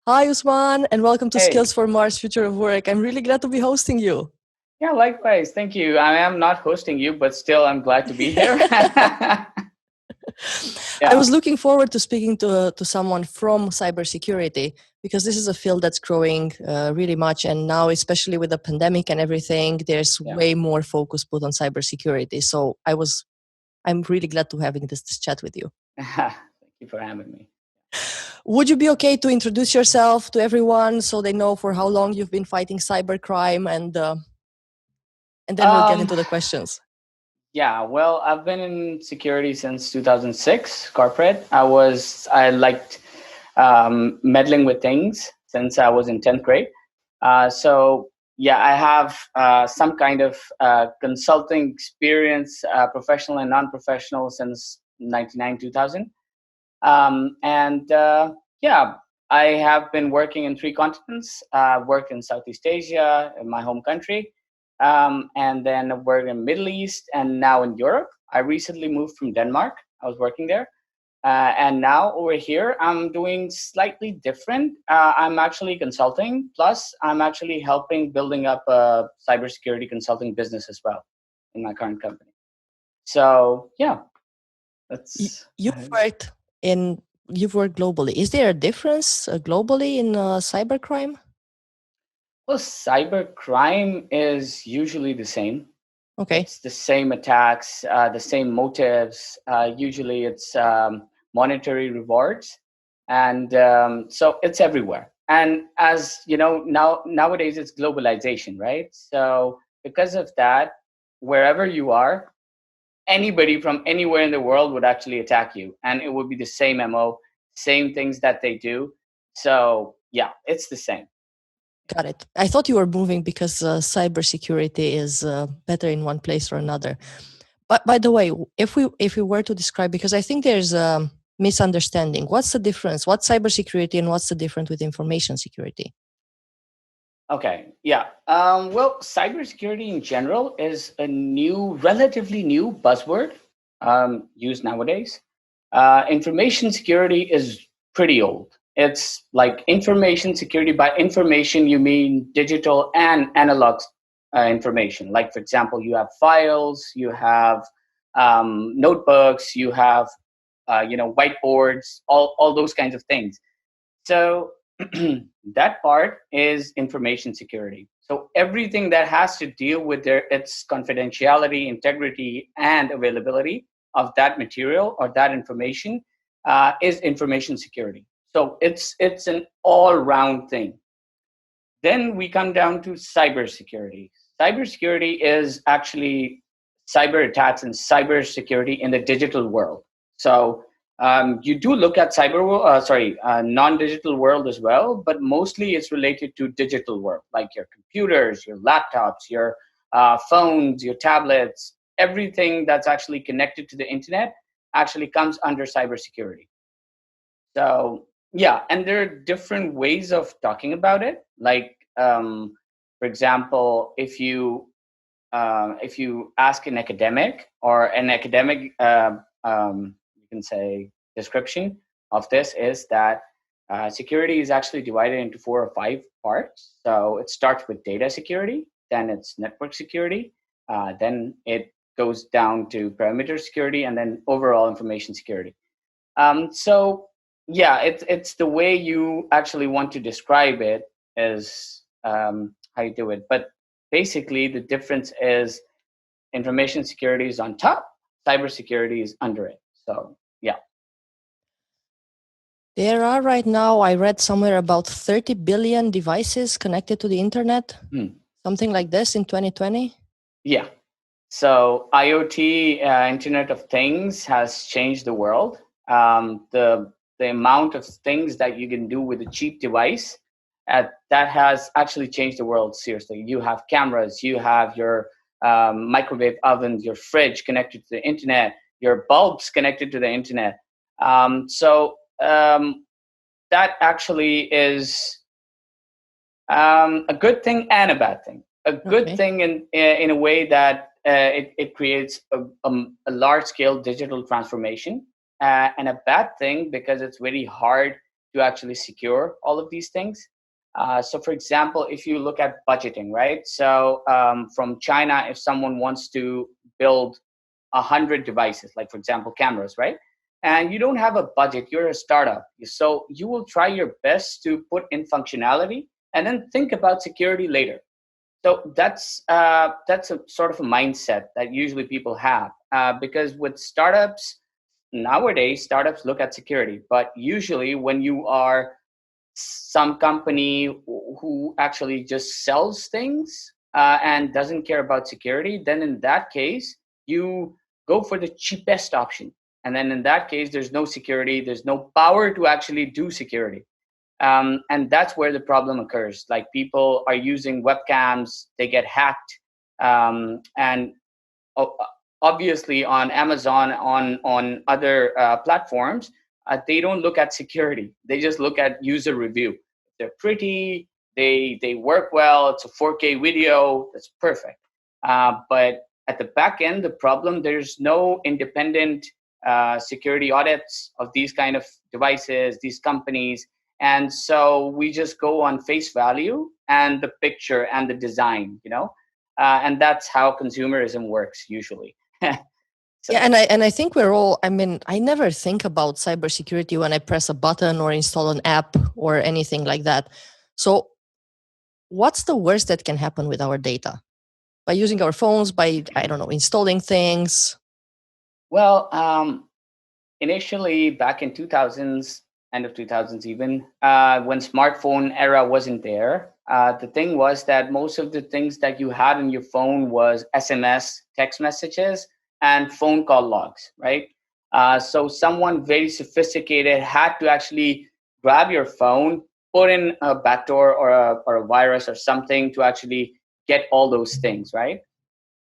Hi, Usman, and welcome to Hey, Skills for Mars Future of Work. I'm really glad to be hosting you. yeah, likewise. Thank you. I am not hosting you, but still, I'm glad to be here. I Yeah, was looking forward to speaking to someone from cybersecurity because this is a field that's growing really much. And now, especially with the pandemic and everything, there's yeah. way more focus put on cybersecurity. So I'm really glad to having this chat with you. Thank you for having me. Would you be okay to introduce yourself to everyone so they know for how long you've been fighting cybercrime and then we'll get Um, into the questions. yeah, well, I've been in security since 2006, corporate. I liked meddling with things since I was in 10th grade. Yeah, I have some kind of consulting experience, professional and non-professional, since 99, 2000. And Yeah, I have been working in three continents. I've worked in Southeast Asia, in my home country, and then I've worked in Middle East and now in Europe. I recently moved from Denmark. I was working there. And now over here, I'm doing slightly different. I'm actually consulting, plus I'm actually helping building up a cybersecurity consulting business as well in my current company. So yeah, Y- that's You've worked in you've worked globally. Is there a difference globally in cybercrime? Well, cyber crime is usually the same. Okay, It's the same attacks, the same motives. Usually, it's monetary rewards, and so it's everywhere. And as you know, nowadays it's globalization, right? So because of that, wherever you are, anybody from anywhere in the world would actually attack you, and it would be the same MO, same things that they do. So yeah, it's the same. got it. I thought you were moving because cybersecurity is better in one place or another. But by the way, if we were to describe, because I think there's a misunderstanding. What's the difference? What's cybersecurity and what's the difference with information security? Okay, yeah. Well, cybersecurity in general is a relatively new buzzword used nowadays. Information security is pretty old. It's like information security. By information, you mean digital and analog information. Like, for example, you have files, you have notebooks, you have whiteboards, all those kinds of things. So that part is information security. So everything that has to deal with its confidentiality, integrity, and availability of that material or that information is information security. So it's an all-round thing. Then we come down to cybersecurity. Cybersecurity is actually cyber attacks and cybersecurity in the digital world. So you do look at non-digital world as well, but mostly it's related to digital world, like your computers, your laptops, your phones, your tablets, everything that's actually connected to the internet actually comes under cybersecurity. So yeah, and there are different ways of talking about it. Like, for example, if you ask an academic or an academic, you can say description of this is that security is actually divided into 4 or 5 parts. So it starts with data security, then it's network security, then it goes down to perimeter security, and then overall information security. So yeah, it's the way you actually want to describe it is how you do it. But basically, the difference is information security is on top, cybersecurity is under it. So yeah. There are right now, I read somewhere about 30 billion devices connected to the internet, Hmm. something like this in 2020. Yeah. So IoT, Internet of Things, has changed the world. The amount of things that you can do with a cheap device, that has actually changed the world. Seriously, you have cameras, you have your microwave ovens, your fridge connected to the internet, your bulbs connected to the internet. So that actually is a good thing and a bad thing. A good Okay. thing in a way that it creates a large scale digital transformation, and a bad thing because it's very hard to actually secure all of these things. So, for example, if you look at budgeting, right? So, from China, if someone wants to build 100 devices, like for example, cameras, right? And you don't have a budget, you're a startup. So you will try your best to put in functionality and then think about security later. So that's a sort of a mindset that usually people have because with startups nowadays, startups look at security, but usually when you are some company who actually just sells things and doesn't care about security, then in that case, you go for the cheapest option. And then in that case, there's no security, there's no power to actually do security. And that's where the problem occurs. Like people are using webcams, they get hacked, and o- obviously on Amazon, on other platforms, they don't look at security. They just look at user review. They're pretty, they work well. It's a 4K video. That's perfect. But at the back end, the problem, there's no independent security audits of these kind of devices, these companies. And so we just go on face value and the picture and the design, and that's how consumerism works usually. Yeah, So and I think we're all. I mean, I never think about cybersecurity when I press a button or install an app or anything like that. So, what's the worst that can happen with our data by using our phones? By I don't know, installing things. well, initially back in 2000s, end of 2000s even, when smartphone era wasn't there, the thing was that most of the things that you had in your phone was SMS, text messages, and phone call logs, right? So someone very sophisticated had to actually grab your phone, put in a backdoor or a virus or something to actually get all those things, right?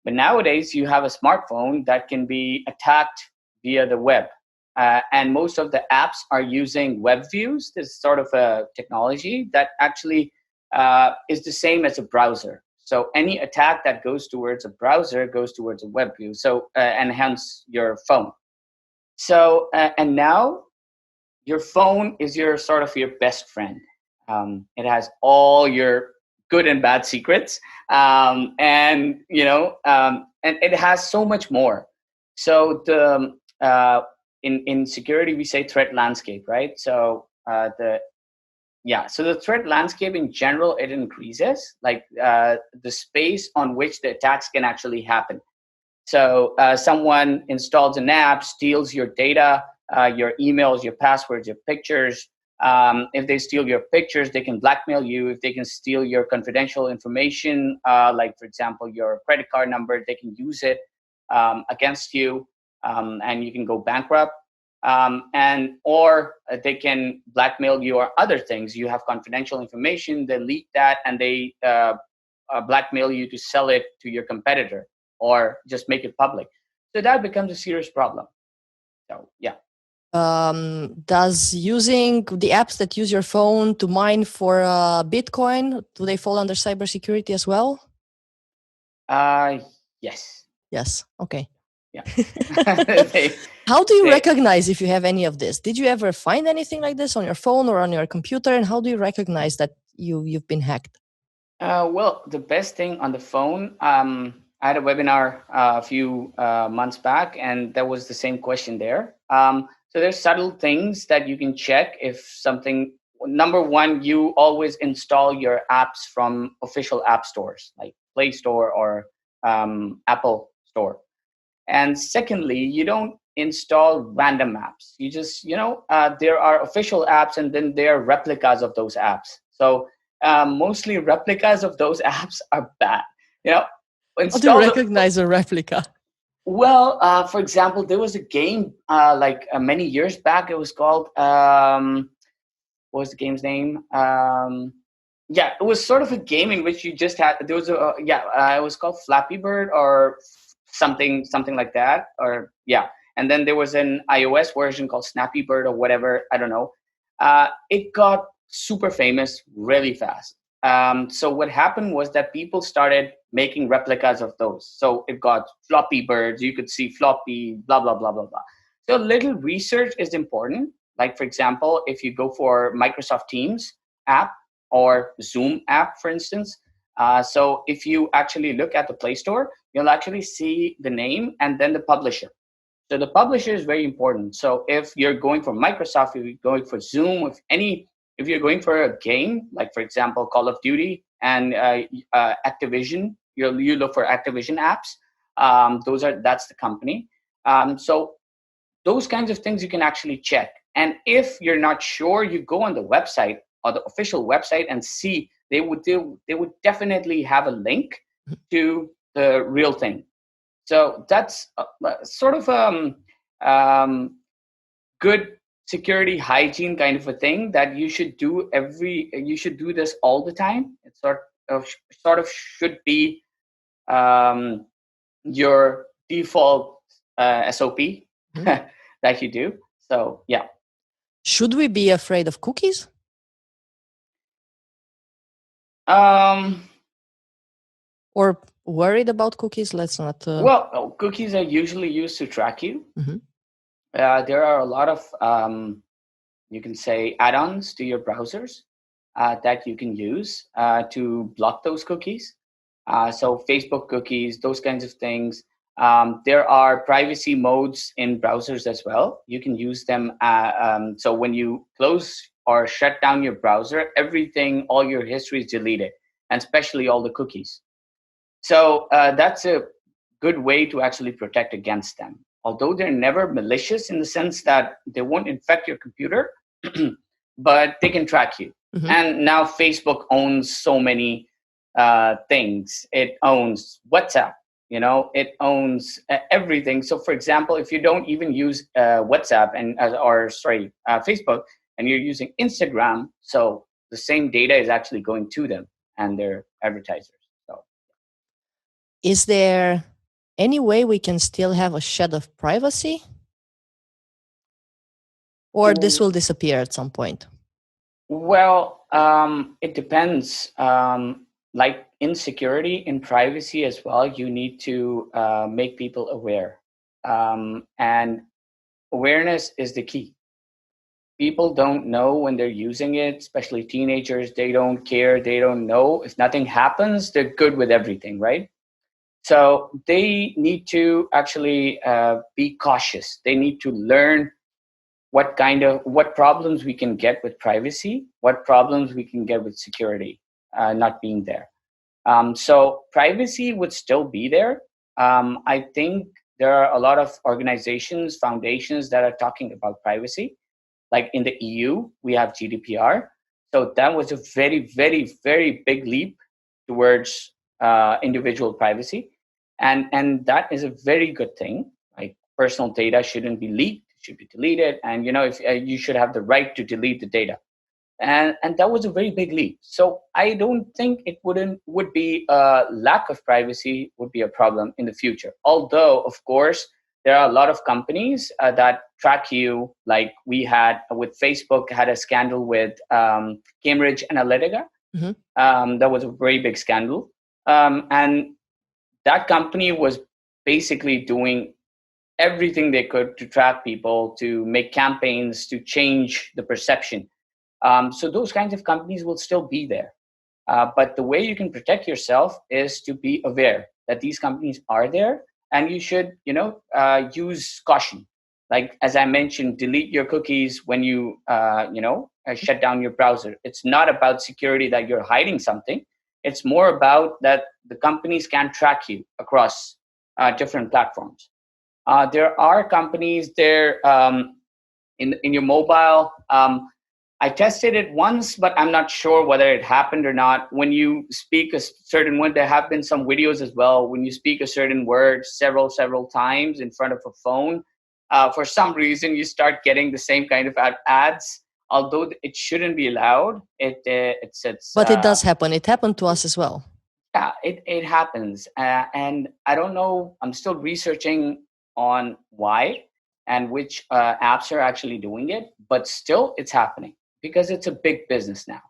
But nowadays, you have a smartphone that can be attacked via the web. And most of the apps are using web views. This is sort of a technology that actually is the same as a browser. So any attack that goes towards a browser goes towards a web view. So and hence your phone. So and now your phone is your sort of your best friend. It has all your good and bad secrets, and it has so much more. So the in security we say threat landscape, right? So so the threat landscape in general it increases, like the space on which the attacks can actually happen. So someone installs an app, steals your data, your emails, your passwords, your pictures. If they steal your pictures, they can blackmail you. If they can steal your confidential information, like for example, your credit card number, they can use it against you, and you can go bankrupt. And or they can blackmail you or other things. You have confidential information, they leak that, and they blackmail you to sell it to your competitor or just make it public. So that becomes a serious problem. So yeah. Does using the apps that use your phone to mine for Bitcoin, do they fall under cybersecurity as well? Uh, yes. Yes. Okay. Yeah. How do you they, recognize if you have any of this? Did you ever find anything like this on your phone or on your computer? And how do you recognize that you've been hacked? well, the best thing on the phone, I had a webinar a few months back, and that was the same question there. So there's subtle things that you can check if something. Number one, you always install your apps from official app stores like Play Store or Apple Store. And secondly, you don't install random apps. You just, there are official apps and then there are replicas of those apps. So mostly replicas of those apps are bad. You know, How do you install the. recognize a replica? Well, for example, there was a game many years back. It was called what was the game's name? Yeah, it was sort of a game in which you just had there was it was called Flappy Bird or something like that, or yeah. And then there was an iOS version called Snappy Bird or whatever, I don't know. It got super famous really fast. So what happened was that people started making replicas of those. So it got floppy birds, you could see floppy, blah blah blah blah blah. So little research is important. Like, for example, if you go for Microsoft Teams app or Zoom app, for instance, so if you actually look at the Play Store, you'll actually see the name and then the publisher. So the publisher is very important. So if you're going for Microsoft, if you're going for Zoom, if you're going for a game, like for example, Call of Duty and Activision, you look for Activision apps. That's the company. So those kinds of things you can actually check. And if you're not sure, you go on the website or the official website and see they would definitely have a link to the real thing. So that's sort of um, good security hygiene kind of a thing that you should do this all the time. It sort of should be um, your default SOP Mhm. that you do. So yeah. Should we be afraid of cookies Um, or worried about cookies? Let's not. well, cookies are usually used to track you. Mhm. There are a lot of you can say add-ons to your browsers that you can use to block those cookies. So Facebook cookies, those kinds of things. There are privacy modes in browsers as well. You can use them. So when you close or shut down your browser, everything, all your history is deleted, and especially all the cookies. So that's a good way to actually protect against them. Although they're never malicious in the sense that they won't infect your computer, but they can track you. Mhm. And now Facebook owns so many things. It owns WhatsApp, it owns everything. So, for example, if you don't even use WhatsApp Facebook, and you're using Instagram, so the same data is actually going to them and their advertisers. So. Is there any way we can still have a shed of privacy? Or this will disappear at some point? Well, it depends. Like in security, in privacy as well, you need to make people aware. And awareness is the key. People don't know when they're using it, especially teenagers. They don't care. They don't know. If nothing happens, they're good with everything, right? So they need to actually be cautious. They need to learn what problems we can get with privacy, what problems we can get with security not being there. So privacy would still be there. I think there are a lot of organizations, foundations that are talking about privacy. Like in the EU, we have GDPR. So that was a very, very, very big leap towards individual privacy. And that is a very good thing. Like personal data shouldn't be leaked, should be deleted. And if you should have the right to delete the data. And that was a very big leap. So I don't think it would be a lack of privacy would be a problem in the future. Although, of course, there are a lot of companies that track you, like we had with Facebook, had a scandal with Cambridge Analytica. Mm-hmm. That was a very big scandal. And that company was basically doing everything they could to track people, to make campaigns, to change the perception. So those kinds of companies will still be there. But the way you can protect yourself is to be aware that these companies are there, and you should, use caution. Like as I mentioned, delete your cookies when you, shut down your browser. It's not about security that you're hiding something. It's more about that the companies can track you across different platforms. There are companies there in your mobile. I tested it once, but I'm not sure whether it happened or not. When you speak a certain word, there have been some videos as well. When you speak a certain word several times in front of a phone, for some reason you start getting the same kind of ads. Although it shouldn't be allowed, it's. But it does happen. It happened to us as well. Yeah, it happens, and I don't know. I'm still researching on why and which apps are actually doing it, but still, it's happening because it's a big business now.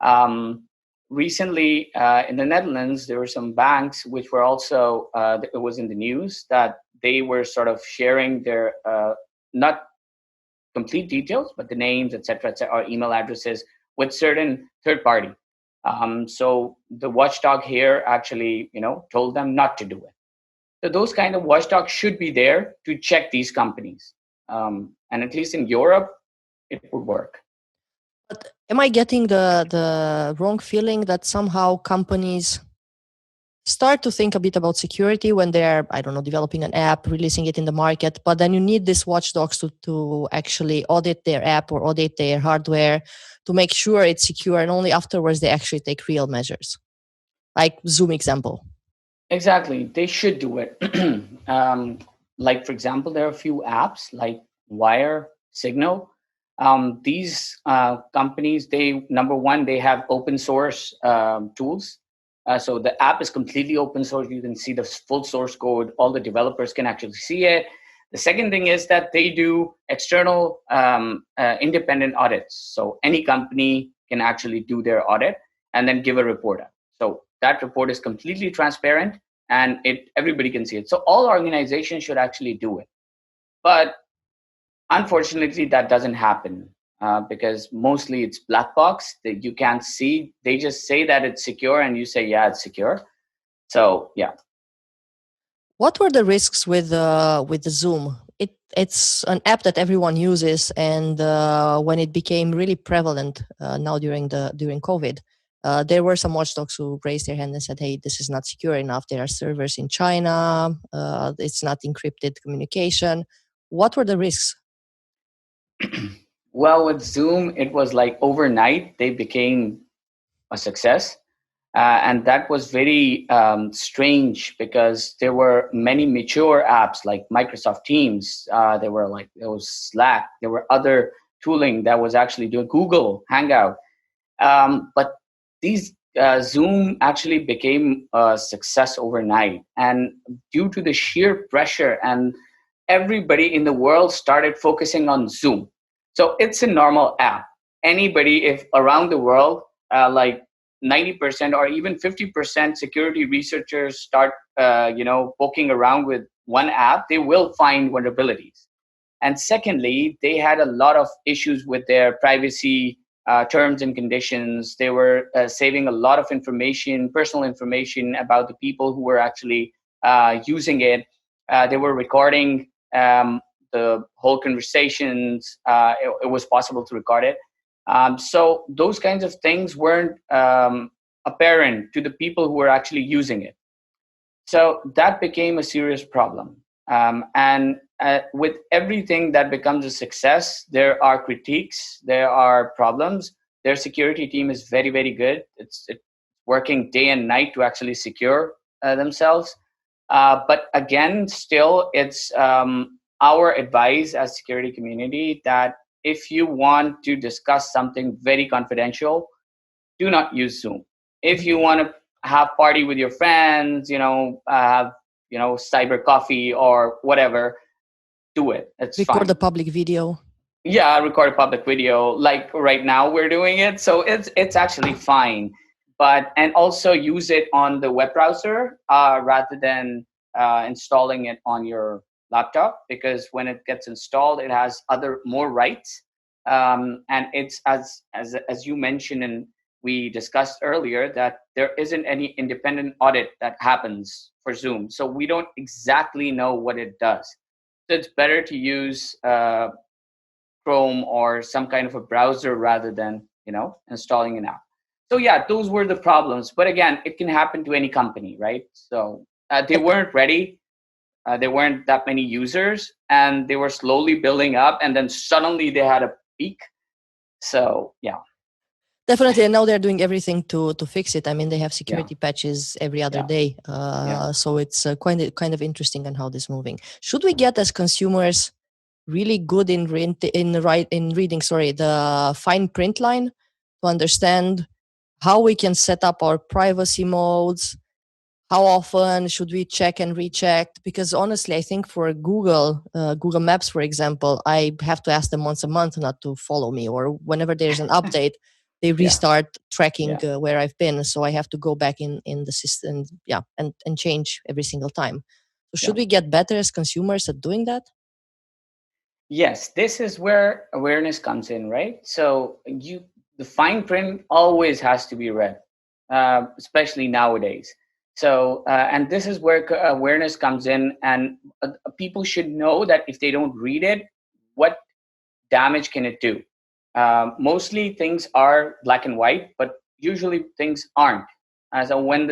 Um, Recently, in the Netherlands, there were some banks which were also it was in the news that they were sort of sharing their not complete details, but the names, et cetera, or email addresses with certain third party. So the watchdog here actually, told them not to do it. So those kind of watchdogs should be there to check these companies. And at least in Europe, it would work. But am I getting the wrong feeling that somehow companies start to think a bit about security when they're, I don't know, developing an app, releasing it in the market, but then you need these watchdogs to actually audit their app or audit their hardware to make sure it's secure, and only afterwards they actually take real measures, like Zoom example. Exactly. They should do it. Like, for example, there are a few apps like Wire, Signal. These companies, number one, they have open source tools. So the app is completely open source. You can see the full source code. All the developers can actually see it. The second thing is that they do external independent audits. So any company can actually do their audit and then give a report out. So that report is completely transparent and everybody can see it. So all organizations should actually do it. But unfortunately, that doesn't happen because mostly it's black box that you can't see. They just say that it's secure and you say, yeah, it's secure. So, yeah. What were the risks with the Zoom? It's an app that everyone uses, and when it became really prevalent now during COVID, there were some watchdogs who raised their hand and said, "Hey, this is not secure enough. There are servers in China. It's not encrypted communication." What were the risks? Well, with Zoom, it was like overnight they became a success. And that was very strange because there were many mature apps like Microsoft Teams. There was Slack. There were other tooling that was actually doing Google Hangout. But these Zoom actually became a success overnight. And due to the sheer pressure, and everybody in the world started focusing on Zoom. So it's a normal app. Anybody, if around the world, like 90% or even 50% security researchers start, poking around with one app, they will find vulnerabilities. And secondly, they had a lot of issues with their privacy terms and conditions. They were saving a lot of information, personal information about the people who were actually using it. They were recording the whole conversations. It was possible to record it. So those kinds of things weren't apparent to the people who were actually using it. So that became a serious problem. And with everything that becomes a success, there are critiques, there are problems. Their security team is very, very good. It's working day and night to actually secure themselves. But again, still, it's our advice as security community that if you want to discuss something very confidential, do not use Zoom. If you want to have party with your friends, have cyber coffee or whatever, do it. It's Record fine. a public video. Yeah, record a public video like right now we're doing it. So it's actually fine. And also use it on the web browser rather than installing it on your laptop, because when it gets installed, it has more rights. And it's as you mentioned and we discussed earlier, that there isn't any independent audit that happens for Zoom. So we don't exactly know what it does. So it's better to use Chrome or some kind of a browser rather than installing an app. So yeah, those were the problems. But again, it can happen to any company, right? So they weren't ready. There weren't that many users, and they were slowly building up, and then suddenly they had a peak. So yeah. Definitely, and now they're doing everything to fix it. I mean, they have security patches every other day, so it's kind of interesting on how this is moving. Should we get as consumers really good in reading the fine print line to understand how we can set up our privacy modes? How often should we check and recheck? Because honestly, I think for Google Maps, for example, I have to ask them once a month not to follow me, or whenever there's an update, they restart tracking where I've been. So I have to go back in the system, and change every single time. So should we get better as consumers at doing that? Yes, this is where awareness comes in, right? So the fine print always has to be read, especially nowadays. So, and this is where awareness comes in, and people should know that if they don't read it, what damage can it do? Mostly things are black and white, but usually things aren't. So when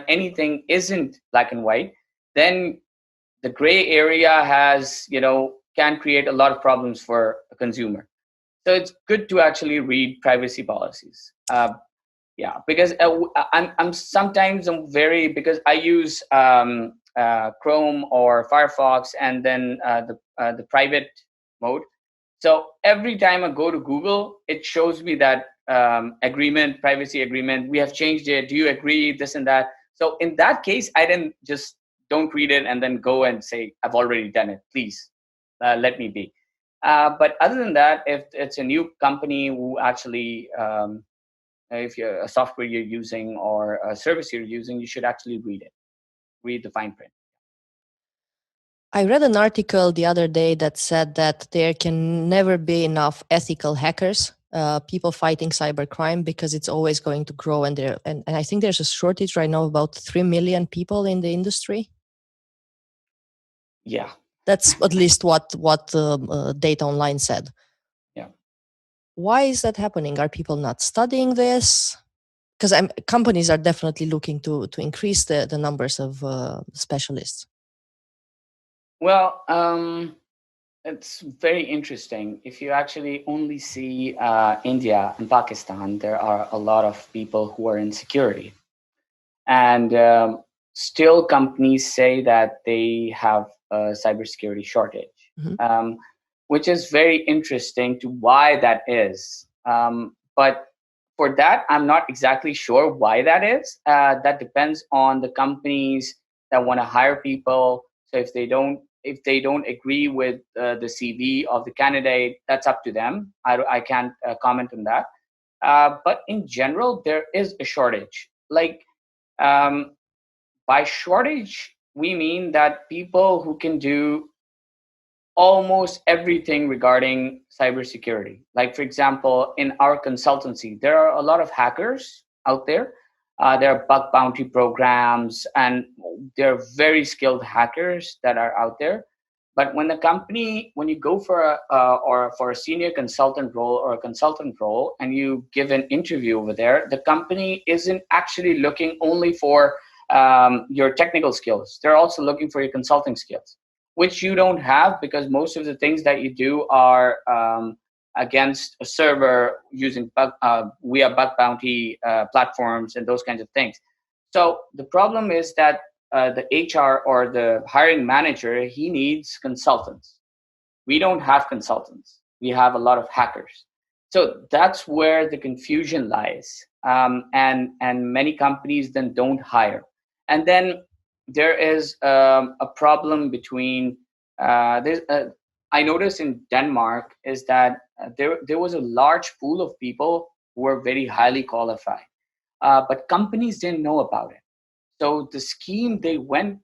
anything isn't black and white, then the gray area can create a lot of problems for a consumer. So it's good to actually read privacy policies. Yeah, because I'm sometimes I'm very because I use Chrome or Firefox, and then the private mode. So every time I go to Google, it shows me that agreement, privacy agreement. We have changed it. Do you agree? This and that. So in that case, I didn't just don't read it and then go and say I've already done it. Please let me be. But other than that, if it's a new company who actually if you're a software you're using or a service you're using, you should actually read it, read the fine print. I read an article the other day that said that there can never be enough ethical hackers, people fighting cybercrime, because it's always going to grow. And I think there's a shortage right now of about 3 million people in the industry. Yeah. That's at least what Data Online said. Yeah. Why is that happening? Are people not studying this? Because companies are definitely looking to increase the numbers of specialists. Well, it's very interesting. If you actually only see India and Pakistan, there are a lot of people who are in security. And still, companies say that they have a cybersecurity shortage, Mm-hmm. Which is very interesting to why that is. But for that, I'm not exactly sure why that is. That depends on the companies that want to hire people. So if they don't agree with the CV of the candidate, that's up to them. I can't comment on that. But in general, there is a shortage. Like um, by shortage, we mean that people who can do almost everything regarding cybersecurity. Like, for example, in our consultancy, there are a lot of hackers out there. There are bug bounty programs, and there are very skilled hackers that are out there. But when you go for or for a senior consultant role or a consultant role, and you give an interview over there, the company isn't actually looking only for your technical skills. They're also looking for your consulting skills, which you don't have because most of the things that you do are against a server using via bug bounty platforms and those kinds of things. So the problem is that the HR or the hiring manager, he needs consultants. We don't have consultants. We have a lot of hackers. So that's where the confusion lies. And many companies then don't hire. And then there is a problem between I noticed in Denmark is that there was a large pool of people who were very highly qualified, but companies didn't know about it. So the scheme they went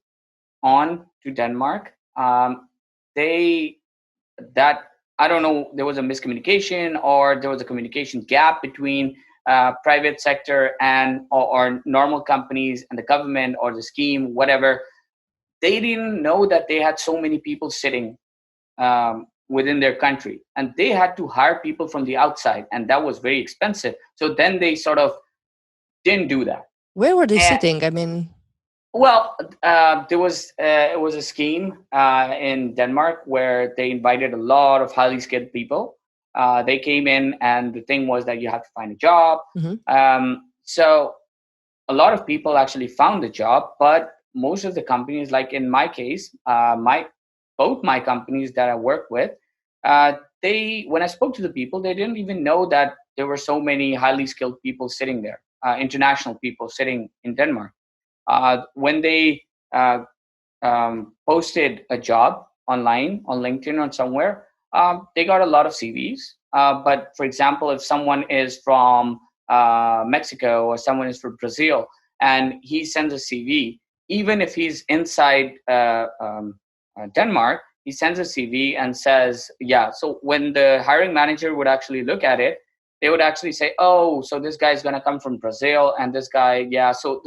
on to Denmark, they that I don't know, there was a miscommunication or there was a communication gap between private sector and or normal companies and the government or the scheme, whatever. They didn't know that they had so many people sitting within their country, and they had to hire people from the outside, and that was very expensive. So then they sort of didn't do that. Where were they And sitting? I mean, well, there was it was a scheme in Denmark where they invited a lot of highly skilled people. They came in, and the thing was that you have to find a job. mm-hmm. So a lot of people actually found a job, but most of the companies, like in my case, both my companies that I work with, they when I spoke to the people, they didn't even know that there were so many highly skilled people sitting there, international people sitting in Denmark. When they posted a job online on LinkedIn or somewhere, they got a lot of CVs. But for example, if someone is from Mexico or someone is from Brazil and he sends a CV, even if he's inside Denmark, He sends a CV and says, yeah. So when the hiring manager would actually look at it, they would actually say, oh, so this guy's going to come from Brazil, and this guy, yeah. So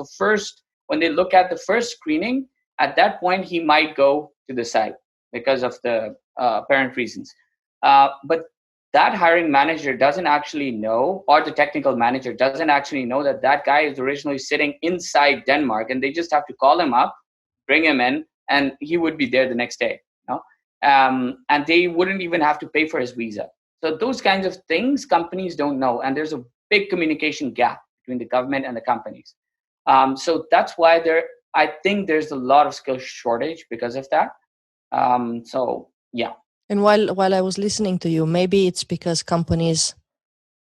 when they look at the first screening, at that point, he might go to the site because of the apparent reasons. But that hiring manager doesn't actually know, or the technical manager doesn't actually know that that guy is originally sitting inside Denmark, and they just have to call him up, bring him in, and he would be there the next day. You know? And they wouldn't even have to pay for his visa. So those kinds of things companies don't know, and there's a big communication gap between the government and the companies. So that's why I think there's a lot of skill shortage because of that. So yeah. And while I was listening to you, maybe it's because companies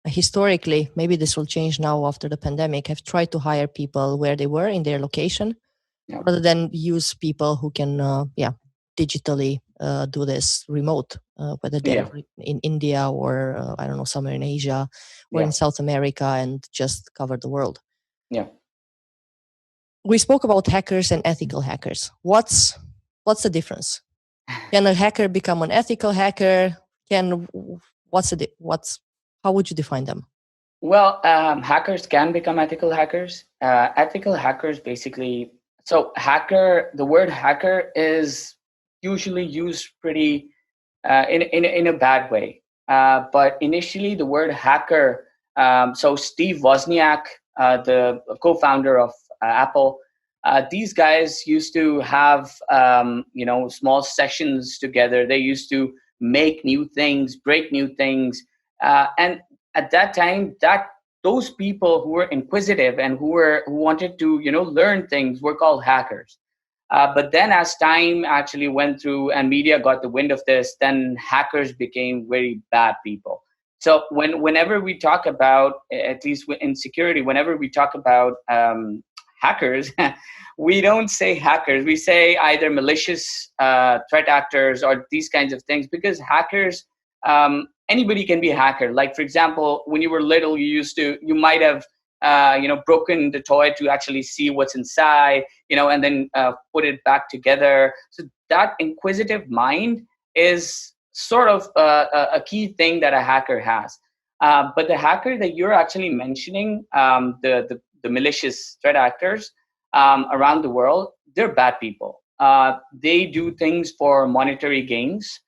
historically, maybe this will change now after the pandemic, have tried to hire people where they were in their location, Yeah. rather than use people who can, digitally do this remote, whether they're in India or I don't know, somewhere in Asia or in South America, and just cover the world. Yeah. We spoke about hackers and ethical hackers. What's the difference? Can a hacker become an ethical hacker? How would you define them? Well, hackers can become ethical hackers. Ethical hackers basically, the word hacker is usually used pretty in a bad way. But initially, the word hacker, so Steve Wozniak, the co-founder of Apple, these guys used to have small sessions together. They used to make new things, break new things, and at that time, those people who were inquisitive and who wanted to learn things were called hackers. But then as time actually went through and media got the wind of this, then hackers became very bad people. So whenever we talk about, at least in security, whenever we talk about hackers, we don't say hackers. We say either malicious threat actors or these kinds of things, because hackers, anybody can be a hacker. Like, for example, when you were little, you might have broken the toy to actually see what's inside, and then put it back together. So that inquisitive mind is sort of a key thing that a hacker has. But the hacker that you're actually mentioning, the malicious threat actors around the world, they're bad people. They do things for monetary gains.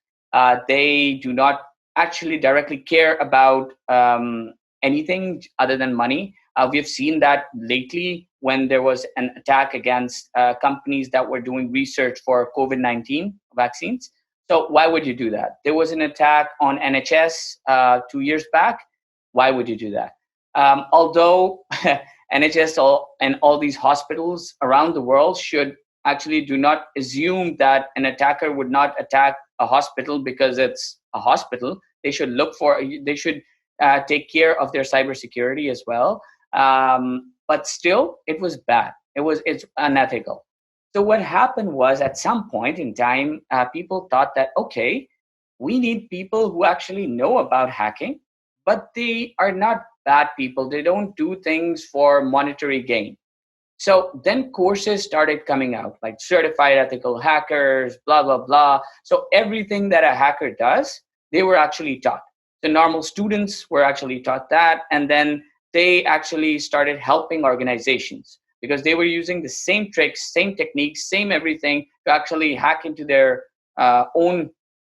They do not actually directly care about anything other than money. We've seen that lately when there was an attack against companies that were doing research for COVID-19 vaccines. So why would you do that? There was an attack on NHS 2 years back. Why would you do that? Although NHS and all these hospitals around the world should actually do not assume that an attacker would not attack a hospital because it's a hospital. They should take care of their cybersecurity as well. But still, it was bad. It's unethical. So what happened was, at some point in time, people thought that, okay, we need people who actually know about hacking, but they are not bad people. They don't do things for monetary gain. So then courses started coming out, like certified ethical hackers, blah, blah, blah. So everything that a hacker does, they were actually taught. The normal students were actually taught that. And then they actually started helping organizations because they were using the same tricks, same techniques, same everything to actually hack into their own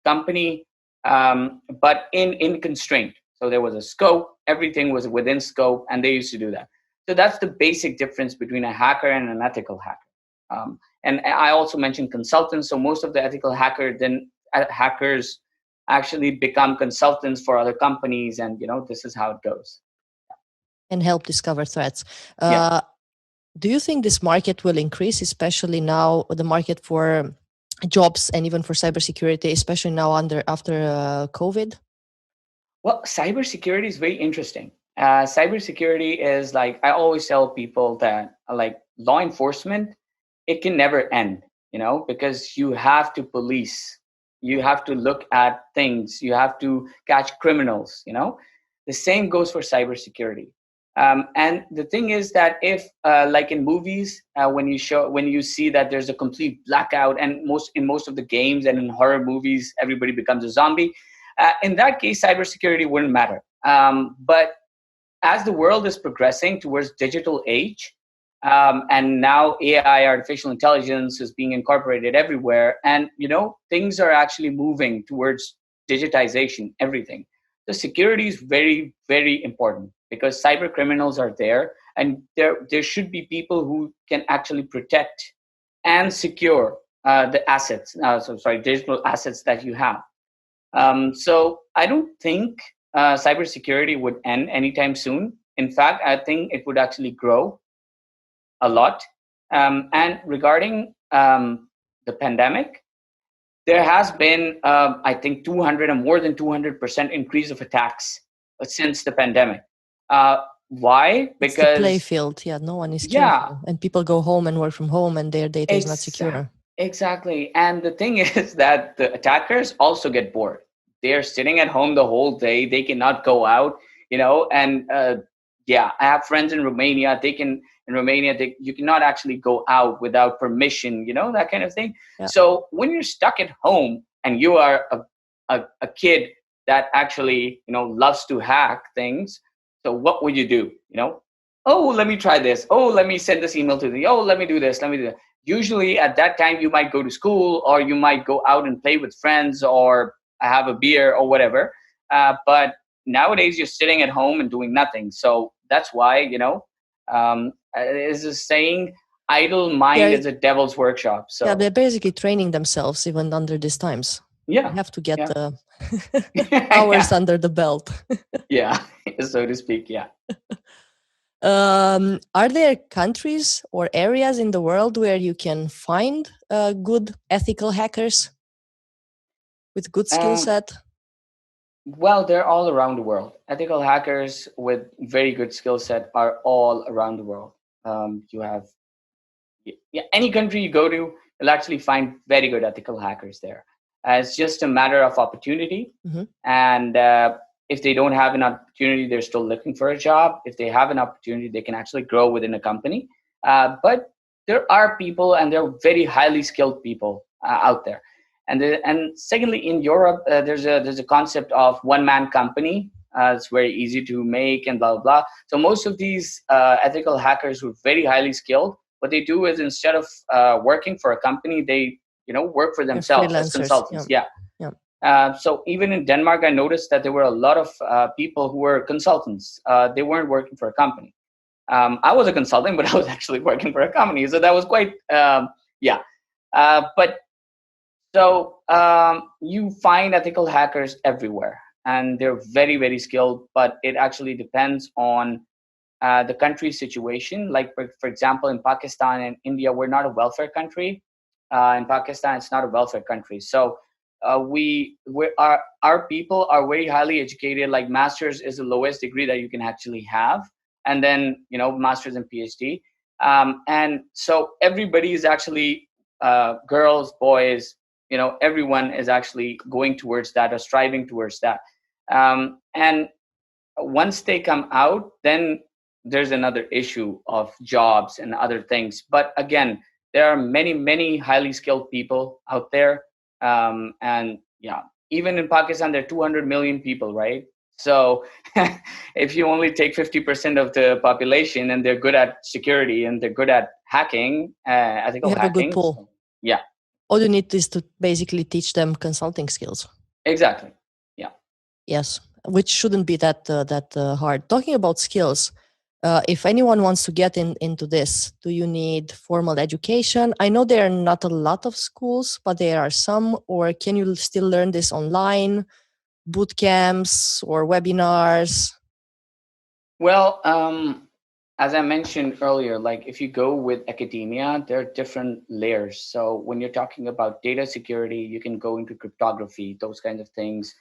company, but in constraint. So there was a scope, everything was within scope, and they used to do that. So that's the basic difference between a hacker and an ethical hacker. And I also mentioned consultants. So most of the ethical hackers actually become consultants for other companies, and this is how it goes. And help discover threats. Yeah. Do you think this market will increase, especially now, the market for jobs and even for cybersecurity, especially now after COVID? Well, cybersecurity is very interesting. Cybersecurity is, like, I always tell people that, like, law enforcement, it can never end, because you have to police, you have to look at things, you have to catch criminals, The same goes for cybersecurity. And the thing is that if, like in movies, when you see that there's a complete blackout, and most of the games and in horror movies, everybody becomes a zombie. In that case, cybersecurity wouldn't matter. But as the world is progressing towards digital age, and now AI, artificial intelligence, is being incorporated everywhere, and things are actually moving towards digitization, everything. The security is very, very important because cyber criminals are there, and there should be people who can actually protect and secure the assets. Digital assets that you have. So I don't think cybersecurity would end anytime soon. In fact, I think it would actually grow a lot. And regarding the pandemic, there has been, I think, 200 and more than 200% increase of attacks since the pandemic. Why? It's the play Because, field. Yeah, no one is yeah, careful, and people go home and work from home, and their data is not secure. exactly. And the thing is that the attackers also get bored. They're sitting at home the whole day. They cannot go out, and yeah, I have friends in Romania. In Romania, you cannot actually go out without permission, that kind of thing. Yeah. So when you're stuck at home and you are a kid that actually, loves to hack things, so what would you do? Oh, let me try this. Oh, let me send this email to the, oh, let me do this. Let me do that. Usually at that time, you might go to school, or you might go out and play with friends, or have a beer or whatever. But nowadays, you're sitting at home and doing nothing. So that's why, is a saying, idle mind is a devil's workshop. So yeah, they're basically training themselves even under these times. Yeah, you have to get yeah. hours under the belt. Yeah, so to speak. Yeah. Are there countries or areas in the world where you can find good ethical hackers with good skill set? Well, they're all around the world. Ethical hackers with very good skill set are all around the world. You have, yeah, any country you go to, you'll actually find very good ethical hackers there. It's just a matter of opportunity. Mm-hmm. And if they don't have an opportunity, they're still looking for a job. If they have an opportunity, they can actually grow within a company. But there are people, and they're very highly skilled people out there. And secondly, in Europe, there's a concept of one man company. It's very easy to make, and blah blah blah. So most of these ethical hackers who are very highly skilled, what they do is, instead of working for a company, they work for themselves as consultants. Yeah. So even in Denmark, I noticed that there were a lot of people who were consultants. They weren't working for a company. I was a consultant, but I was actually working for a company. So that was quite, yeah. But so you find ethical hackers everywhere, and they're very, very skilled, but it actually depends on the country situation. Like, for example, in Pakistan and India, we're not a welfare country. In Pakistan, it's not a welfare country. So our people are very highly educated. Like, master's is the lowest degree that you can actually have, and then master's and PhD. And so everybody is actually, girls, boys, everyone is actually going towards that or striving towards that. And once they come out, then there's another issue of jobs and other things. But again, there are many, many highly skilled people out there. And yeah, even in Pakistan, there are 200 million people, right? So if you only take 50% of the population, and they're good at security, and they're good at hacking, ethical you have hacking. a good pool. So, yeah. All you need is to basically teach them consulting skills. Exactly. Yeah. Yes, which shouldn't be that hard. Talking about skills, if anyone wants to get into this, do you need formal education? I know there are not a lot of schools, but there are some. Or can you still learn this online, boot camps or webinars? Well, as I mentioned earlier, like, if you go with academia, there are different layers. So when you're talking about data security, you can go into cryptography, those kinds of things.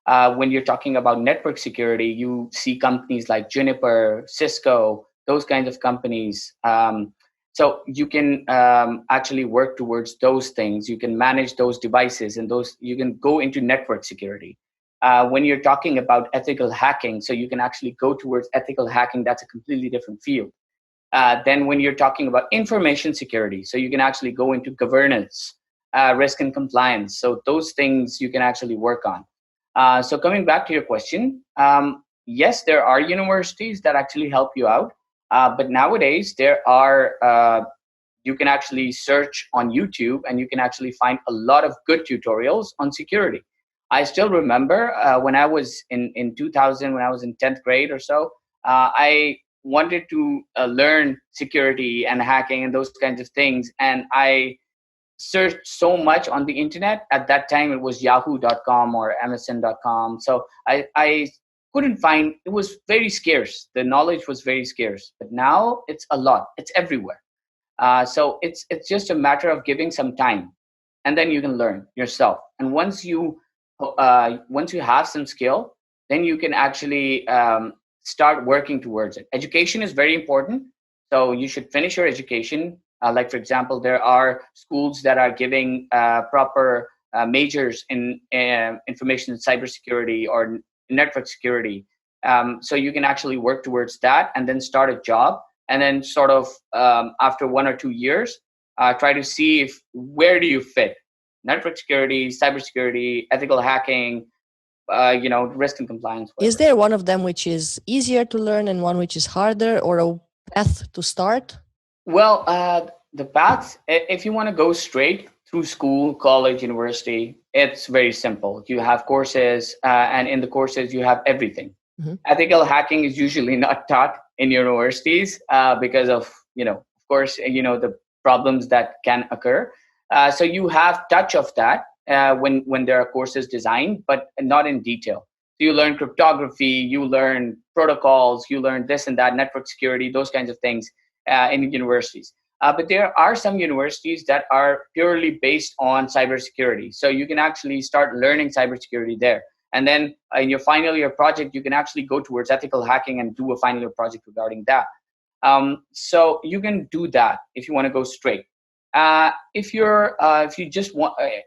When you're talking about network security, you see companies like Juniper, Cisco, those kinds of companies. So you can actually work towards those things. You can manage those devices, and you can go into network security. When you're talking about ethical hacking, so you can actually go towards ethical hacking, that's a completely different field. Then when you're talking about information security, so you can actually go into governance, risk and compliance. So those things you can actually work on. So coming back to your question, yes, there are universities that actually help you out. But nowadays there are, you can actually search on YouTube and you can actually find a lot of good tutorials on security. I still remember when I was in 2000, when I was in 10th grade or so, I wanted to learn security and hacking and those kinds of things. And I searched so much on the internet. At that time, it was yahoo.com or msn.com. So I couldn't find, it was very scarce. The knowledge was very scarce. But now it's a lot, it's everywhere. So it's just a matter of giving some time, and then you can learn yourself. And once you have some skill, then you can actually start working towards it. Education is very important, so you should finish your education. Like for example, there are schools that are giving proper majors in information and cybersecurity or network security. So you can actually work towards that and then start a job, and then sort of after 1 or 2 years, try to see if where do you fit: network security, cybersecurity, ethical hacking, risk and compliance. Is Whatever. there one of them which is easier to learn and one which is harder, or a path to start? Well, the path, if you want to go straight through school, college, university, it's very simple. You have courses, and in the courses, you have everything. Mm-hmm. Ethical hacking is usually not taught in universities because of, of course, the problems that can occur. So you have touch of that when there are courses designed, but not in detail. So you learn cryptography, you learn protocols, you learn this and that, network security, those kinds of things in universities. But there are some universities that are purely based on cybersecurity. So you can actually start learning cybersecurity there. And then in your final year project, you can actually go towards ethical hacking and do a final year project regarding that. So you can do that if you want to go straight. If you just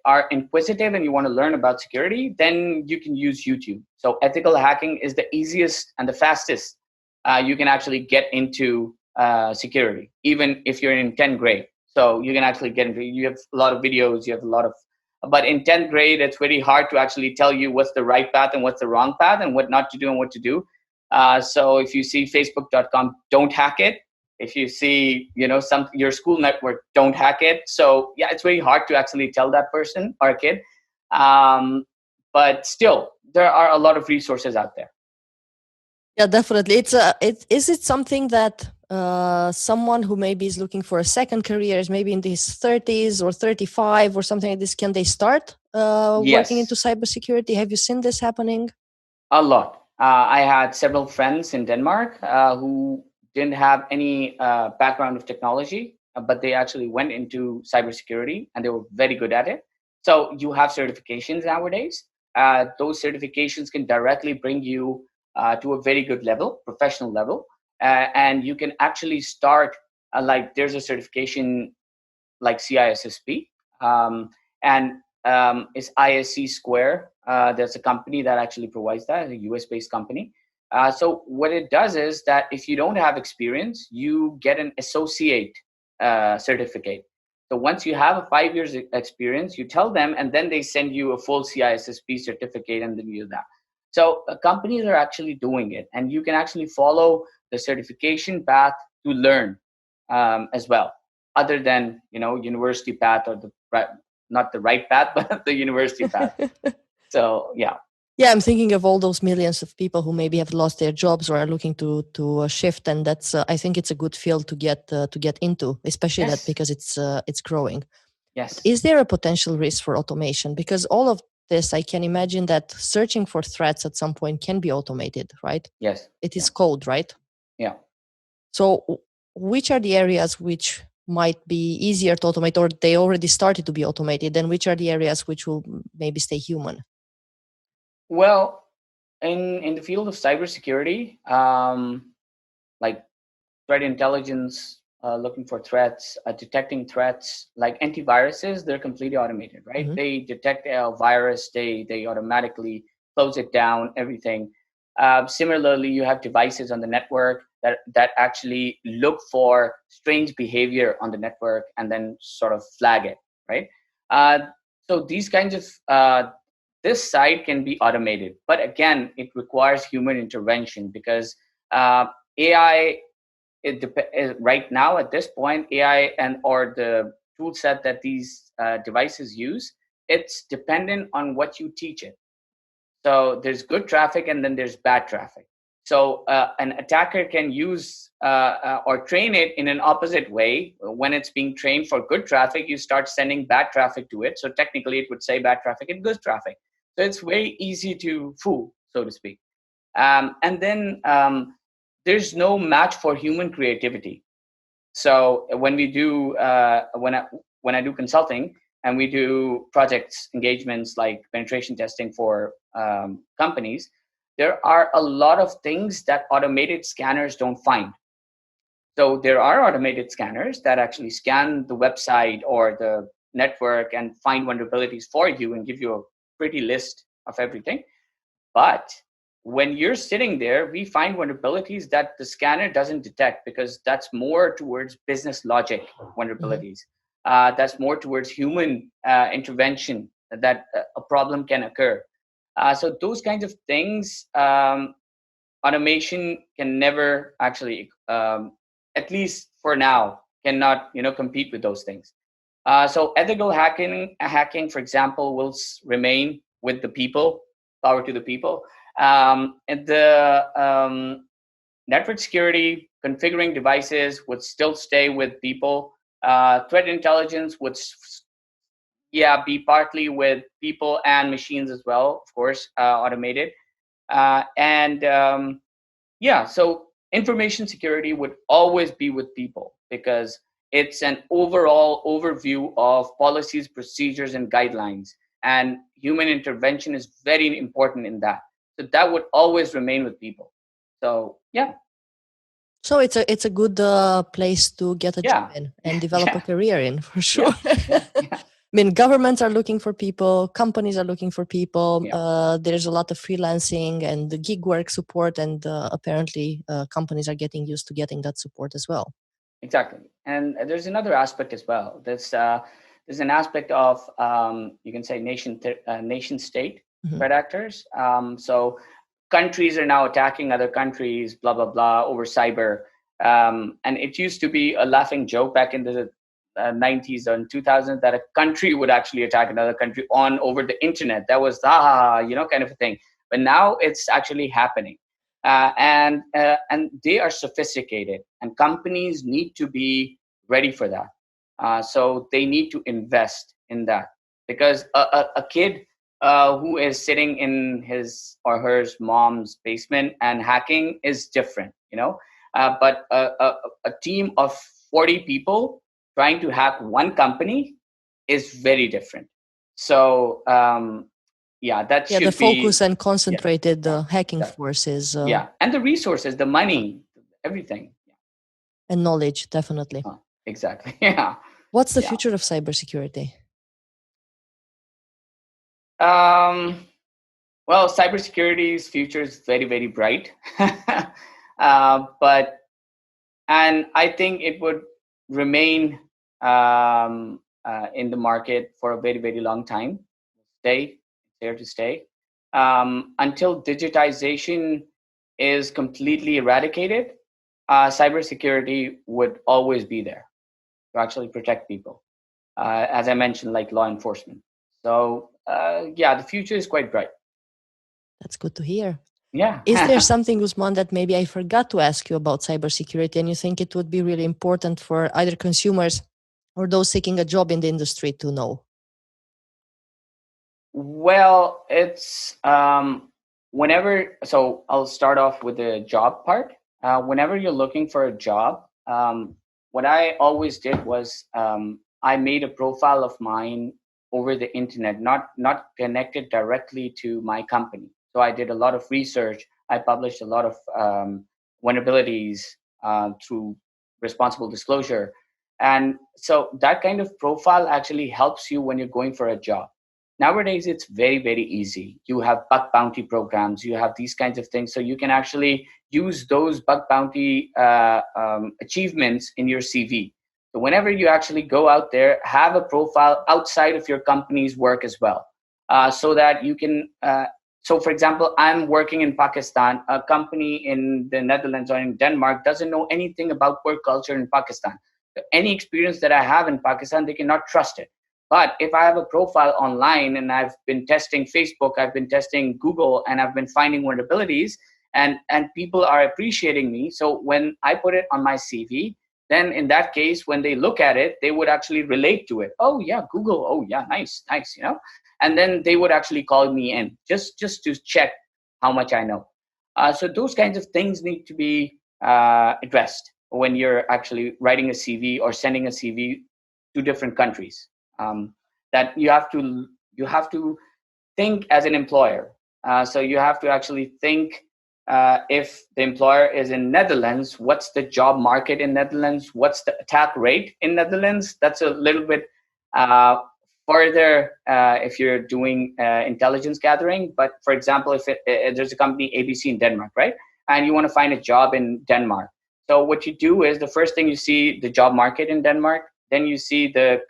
are inquisitive and you want to learn about security, then you can use YouTube. So ethical hacking is the easiest and the fastest you can actually get into security, even if you're in 10th grade. So you can actually get into, you have a lot of videos, you have a lot of, but in 10th grade, it's very hard to actually tell you what's the right path and what's the wrong path and what not to do and what to do. So if you see facebook.com, don't hack it. If you see, your school network, don't hack it. So yeah, it's very hard to actually tell that person or kid. But still, there are a lot of resources out there. Yeah, definitely. Is it something that someone who maybe is looking for a second career, is maybe in his 30s or 35 or something like this, can they start working into Yes, cybersecurity? Have you seen this happening? a lot. I had several friends in Denmark who didn't have any background of technology, but they actually went into cybersecurity and they were very good at it. So you have certifications nowadays. Those certifications can directly bring you to a very good level, professional level, and you can actually start like there's a certification like CISSP, and it's ISC Square. There's a company that actually provides that, a US based company. So what it does is that if you don't have experience, you get an associate certificate. So once you have a 5 years experience, you tell them, and then they send you a full CISSP certificate, and then you do that. So companies are actually doing it, and you can actually follow the certification path to learn as well, other than university path or the right, not the right path, but the university path. So yeah. Yeah, I'm thinking of all those millions of people who maybe have lost their jobs or are looking to shift, and that's I think it's a good field to get into, especially that Yes. because it's growing. Yes. Is there a potential risk for automation? Because all of this, I can imagine that searching for threats at some point can be automated, right? Yes. It is Yeah. code, right? Yeah. So which are the areas which might be easier to automate, or they already started to be automated, and which are the areas which will maybe stay human? Well, in the field of cybersecurity, like threat intelligence, looking for threats, detecting threats, like antiviruses, they're completely automated, right? Mm-hmm. They detect a virus, they automatically close it down, everything. Similarly, you have devices on the network that actually look for strange behavior on the network and then sort of flag it, right? Uh, so these kinds of this side can be automated, but again, it requires human intervention because AI, right now at this point, AI and or the tool set that these devices use, it's dependent on what you teach it. So there's good traffic and then there's bad traffic. So an attacker can use or train it in an opposite way. When it's being trained for good traffic, you start sending bad traffic to it. So technically, it would say bad traffic and good traffic. So it's very easy to fool, so to speak. And then there's no match for human creativity. So when we do when I do consulting and we do projects engagements like penetration testing for companies, there are a lot of things that automated scanners don't find. So there are automated scanners that actually scan the website or the network and find vulnerabilities for you and give you a pretty list of everything. But when you're sitting there, we find vulnerabilities that the scanner doesn't detect because that's more towards business logic vulnerabilities. That's more towards human intervention that a problem can occur. So those kinds of things, automation can never actually, at least for now, cannot compete with those things. So ethical hacking, for example, will remain with the people. Power to the people. And the network security, configuring devices would still stay with people. Threat intelligence would, be partly with people and machines as well, of course, automated. And so information security would always be with people because it's an overall overview of policies, procedures, and guidelines. And human intervention is very important in that. So that would always remain with people. So yeah. So it's a good place to get a job Yeah. in and develop a career in, for sure. Yeah. Yeah. I mean, governments are looking for people, companies are looking for people. Yeah. There's a lot of freelancing and the gig work support, and apparently companies are getting used to getting that support as well. Exactly. And there's another aspect as well. There's an aspect of you can say nation state threat actors. So countries are now attacking other countries, blah blah blah, over cyber. And it used to be a laughing joke back in the 90s and 2000s that a country would actually attack another country on over the internet. That was kind of a thing. But now it's actually happening. And they are sophisticated, and companies need to be ready for that. So they need to invest in that because a kid who is sitting in his or her mom's basement and hacking is different, but a team of 40 people trying to hack one company is very different. So that should the focus be and concentrated hacking that, forces. And the resources, the money, everything. And knowledge, definitely. Exactly. Yeah. What's the future of cybersecurity? Well, cybersecurity's future is very, very bright. And I think it would remain in the market for a very, very long time. There to stay. Until digitization is completely eradicated, cybersecurity would always be there to actually protect people. As I mentioned, like law enforcement. So the future is quite bright. That's good to hear. Yeah. Is there something, Usman, that maybe I forgot to ask you about cybersecurity and you think it would be really important for either consumers or those seeking a job in the industry to know? Well, it's so I'll start off with the job part. Whenever you're looking for a job, what I always did was I made a profile of mine over the internet, not connected directly to my company. So I did a lot of research. I published a lot of vulnerabilities through responsible disclosure. And so that kind of profile actually helps you when you're going for a job. Nowadays, it's very, very easy. You have bug bounty programs, you have these kinds of things. So you can actually use those bug bounty achievements in your CV. So whenever you actually go out there, have a profile outside of your company's work as well, so that you can. So, for example, I'm working in Pakistan. A company in the Netherlands or in Denmark doesn't know anything about work culture in Pakistan. Any experience that I have in Pakistan, they cannot trust it. But if I have a profile online and I've been testing Facebook, I've been testing Google, and I've been finding vulnerabilities, and people are appreciating me. So when I put it on my CV, then in that case, when they look at it, they would actually relate to it. Oh yeah, Google. Oh yeah, nice, nice. And then they would actually call me in just to check how much I know. So those kinds of things need to be addressed when you're actually writing a CV or sending a CV to different countries. That you have to think as an employer. So you have to actually think, if the employer is in Netherlands, what's the job market in Netherlands? What's the attack rate in Netherlands? That's a little bit further if you're doing intelligence gathering. But for example, if there's a company ABC in Denmark, right, and you want to find a job in Denmark, so what you do is the first thing you see the job market in Denmark, then you see the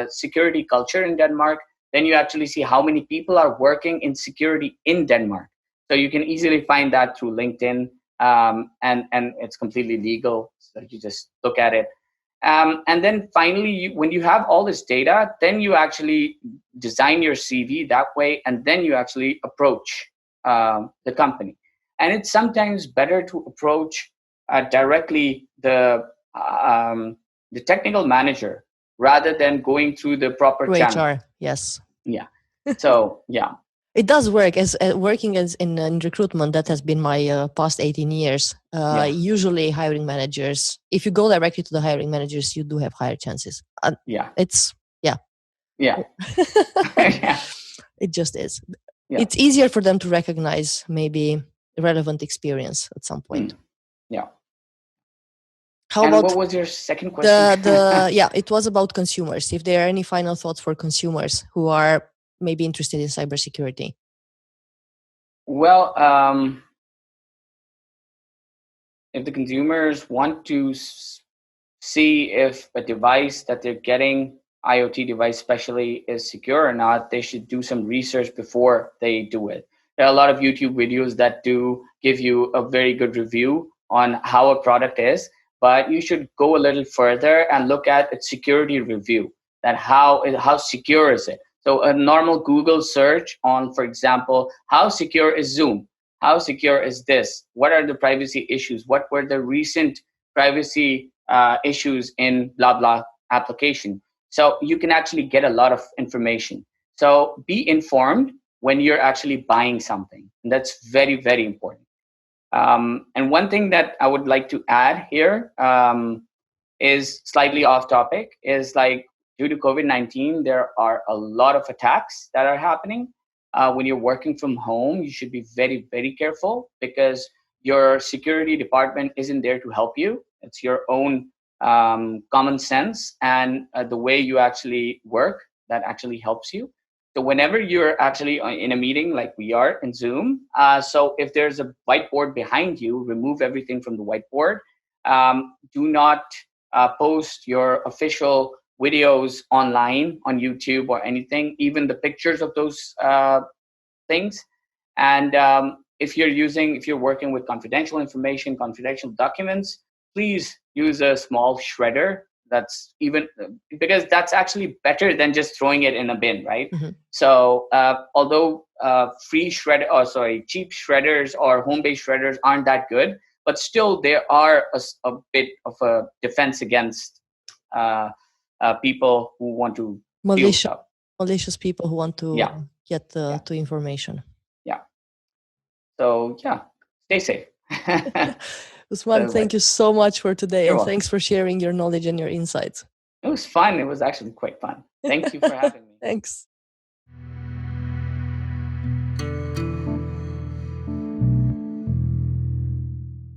security culture in Denmark, then you actually see how many people are working in security in Denmark. So you can easily find that through LinkedIn, and it's completely legal. So you just look at it. And then finally, when you have all this data, then you actually design your CV that way, and then you actually approach the company. And it's sometimes better to approach directly the technical manager rather than going through the proper channel. HR, yes. Yeah. So yeah. It does work as working as in recruitment. That has been my past 18 years. Usually hiring managers, if you go directly to the hiring managers, you do have higher chances. It's yeah. It just is. It's easier for them to recognize maybe relevant experience at some point. Yeah. How about what was your second question? It was about consumers. If there are any final thoughts for consumers who are maybe interested in cybersecurity. Well, if the consumers want to see if a device that they're getting, IoT device especially, is secure or not, they should do some research before they do it. There are a lot of YouTube videos that do give you a very good review on how a product is, but you should go a little further and look at its security review, that how secure is it. So a normal Google search on, for example, how secure is Zoom? How secure is this? What are the privacy issues? What were the recent privacy issues in blah, blah application? So you can actually get a lot of information. So be informed when you're actually buying something. And that's very, very important. And one thing that I would like to add here is slightly off topic, is like, due to COVID-19, there are a lot of attacks that are happening. When you're working from home, you should be very, very careful, because your security department isn't there to help you. It's your own common sense and the way you actually work that actually helps you. So whenever you're actually in a meeting like we are in Zoom, so if there's a whiteboard behind you, remove everything from the whiteboard. Do not post your official videos online on YouTube or anything, even the pictures of those things. And if you're working with confidential information, confidential documents, please use a small shredder. That's even, because that's actually better than just throwing it in a bin, right? Mm-hmm. So although cheap shredders or home-based shredders aren't that good, but still there are a bit of a defense against people who want to steal stuff. Malicious people who want to get to information. Yeah. So stay safe. Usman, thank you so much for today. You're and welcome. Thanks for sharing your knowledge and your insights. It was fun. It was actually quite fun. Thank you for having me. Thanks.